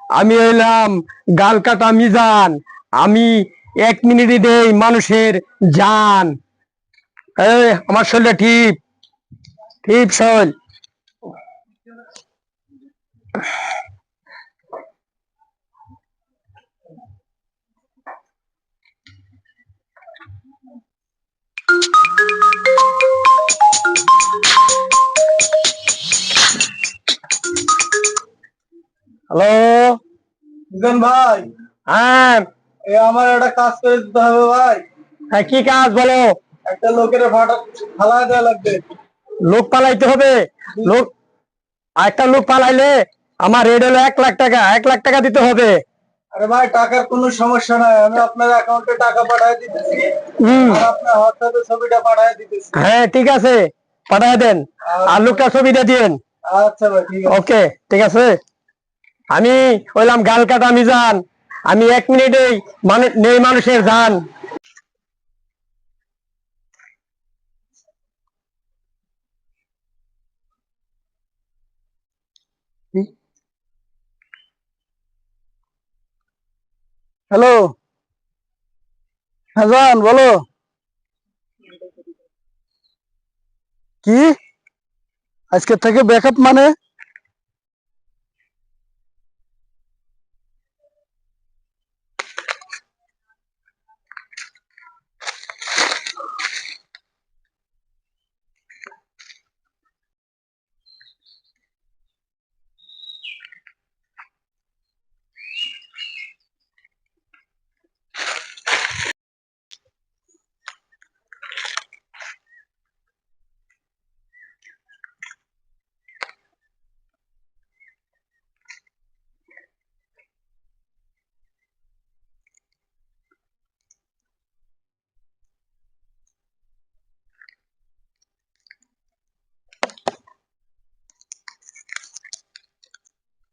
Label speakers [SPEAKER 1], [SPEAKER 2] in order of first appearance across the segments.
[SPEAKER 1] আমি হইলাম গাল কাটা মিজান। আমি 1 মিনিটে দেই মানুষের জান। এই আমার শরীরটা ঠিক ঠিক শরীর। হ্যালো
[SPEAKER 2] মিজান ভাই,
[SPEAKER 1] হ্যাঁ
[SPEAKER 2] আমার একটা কাজ করে দিতে হবে ভাই।
[SPEAKER 1] হ্যাঁ, কি কাজ বলো?
[SPEAKER 2] একটা লোকের ফালায় দেওয়া লাগবে।
[SPEAKER 1] লোক পালাইতে হবে। লোক একটা লোক পালাইলে আমার রেট হলো 1 লাখ টাকা। 1 লাখ টাকা দিতে হবে।
[SPEAKER 2] আরে ভাই, টাকার কোনো সমস্যা নাই, আমি আপনার অ্যাকাউন্টে টাকা পাঠিয়ে দিতেছি।
[SPEAKER 1] হুম
[SPEAKER 2] আর আপনার হোয়াটসঅ্যাপে ছবিটা পাঠিয়ে দিতেছি।
[SPEAKER 1] হ্যাঁ ঠিক আছে, পাঠায় দেন। আর লোকটা ছবিটা দিয়েন।
[SPEAKER 2] আচ্ছা ভাই, ঠিক আছে।
[SPEAKER 1] ওকে ঠিক আছে। আমি হইলাম গাল কাটা মিজান। আমি 1 মিনিটেই নেই মানুষের জান।
[SPEAKER 2] হ্যালো হাসান, বলো। কি আজকে থেকে ব্যাকআপ মানে?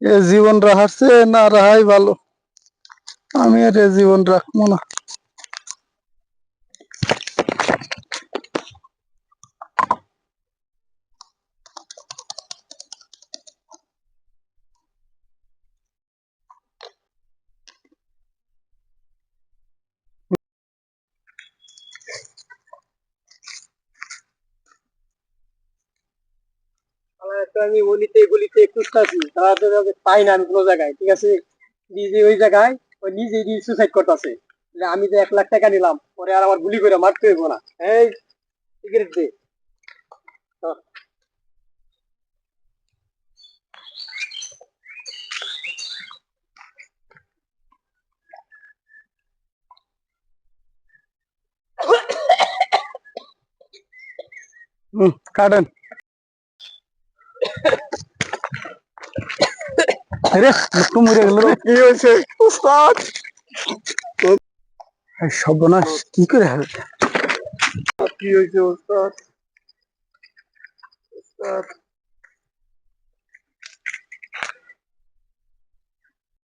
[SPEAKER 2] এ জীবন রাহাচ্ছে না রাহাই ভালো। আমি আর এ জীবন রাখবো না।
[SPEAKER 1] আমি গলিতে গলিতে খুঁজতেছি, তারা পাই না আমি কোনো জায়গায়। ঠিক আছে, নিজে ওই জায়গায় ওই নিজে সুসাইড করতেছে। আমি যে 1 লাখ টাকা নিলাম, পরে আর আমার গুলি করে মারতে হইব না। এই সিগারেট দে।
[SPEAKER 2] কাটেন। আরে লোকটা মরে গেল।
[SPEAKER 1] কি হয়েছে উস্তাদ?
[SPEAKER 2] সর্বনাশ, কি করে হবে?
[SPEAKER 1] কি হয়েছে উস্তাদ? উস্তাদ